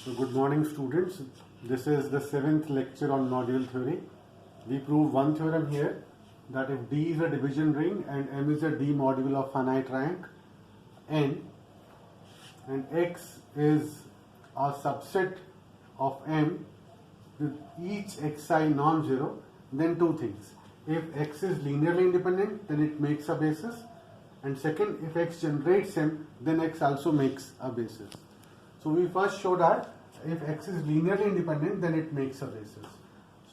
So good morning students. This is the 7th lecture on nodule theory. We prove one theorem here, that if D is a division ring and M is a D module of finite rank N and X is a subset of M with each xi non-zero, then two things. If X is linearly independent, then it makes a basis, and second, if X generates M, then X also makes a basis. So we first show that if X is linearly independent, then it makes a basis.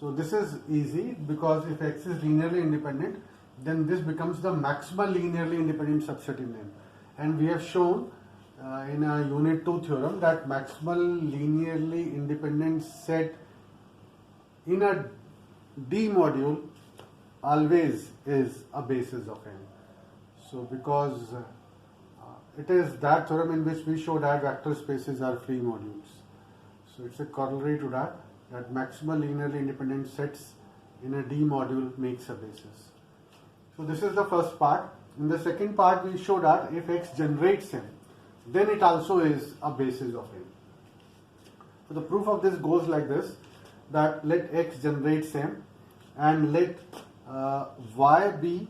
So this is easy because if X is linearly independent, then this becomes the maximal linearly independent subset in M. And we have shown in a unit 2 theorem that maximal linearly independent set in a D module always is a basis of M. So because it is that theorem in which we show that vector spaces are free modules. So it's a corollary to that maximal linearly independent sets in a D module makes a basis. So this is the first part. In the second part we show that if X generates M, then it also is a basis of M. So the proof of this goes like this, that let X generates M and let Y be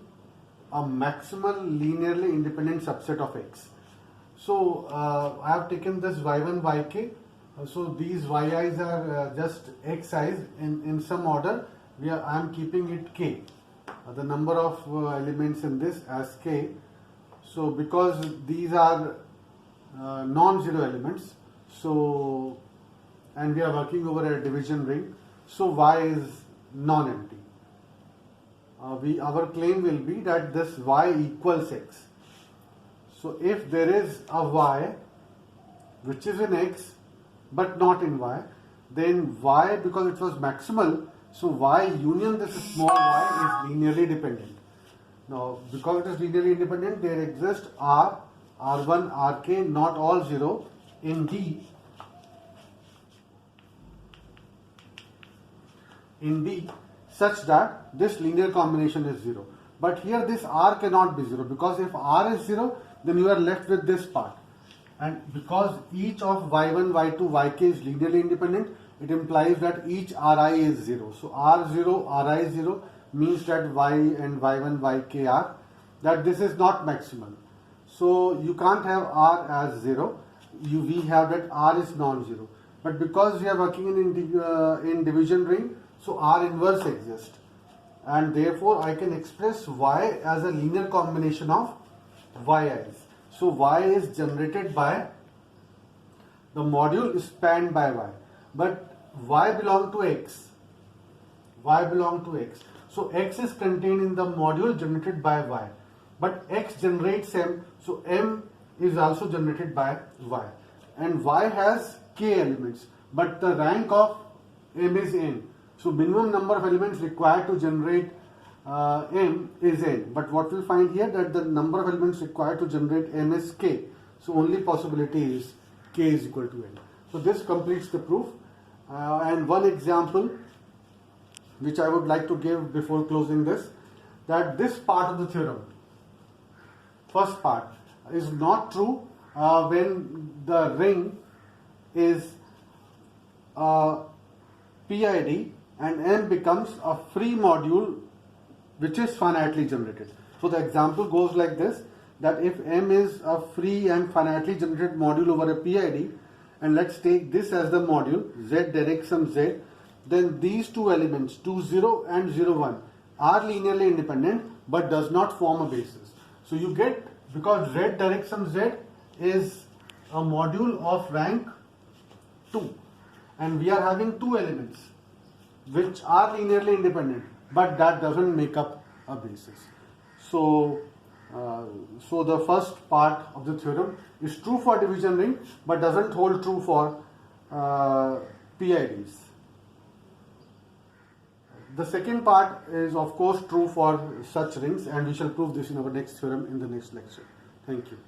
a maximal linearly independent subset of X. So I have taken this y1, yk. So these yi's are just xi's in some order. I am keeping it k. The number of elements in this as k. So because these are non-zero elements, so and we are working over a division ring, so y is non-empty. Our claim will be that this y equals x. So if there is a y which is in x but not in y, then y, because it was maximal, so y union this small y is linearly dependent. Now because it is linearly independent, there exists r, r1, rk not all 0 in D. Such that this linear combination is 0. But here this r cannot be 0, because if r is 0, then you are left with this part. And because each of y1, y2, yk is linearly independent, it implies that each ri is 0. So r0, ri 0 means that y and y1, yk are, that this is not maximal. So you can't have r as 0. We have that r is non-zero. But because we are working in division ring, so R inverse exists, and therefore I can express Y as a linear combination of yi's. So Y is generated by the module spanned by Y, but Y belong to X. Y belong to X. So X is contained in the module generated by Y, but X generates M, so M is also generated by Y, and Y has K elements, but the rank of M is N. So minimum number of elements required to generate M is N. But what we'll find here, that the number of elements required to generate M is K. So only possibility is K is equal to N. So this completes the proof. And one example which I would like to give before closing this, that this part of the theorem, first part, is not true when the ring is PID and M becomes a free module which is finitely generated. So the example goes like this, that if M is a free and finitely generated module over a PID, and let's take this as the module, Z direct sum Z, then these two elements, 2, 0 and 0, 1, are linearly independent but does not form a basis. So you get, because Z direct sum Z is a module of rank 2, and we are having two elements which are linearly independent, but that doesn't make up a basis. So the first part of the theorem is true for division ring, but doesn't hold true for PIDs. The second part is of course true for such rings, and we shall prove this in our next theorem in the next lecture. Thank you.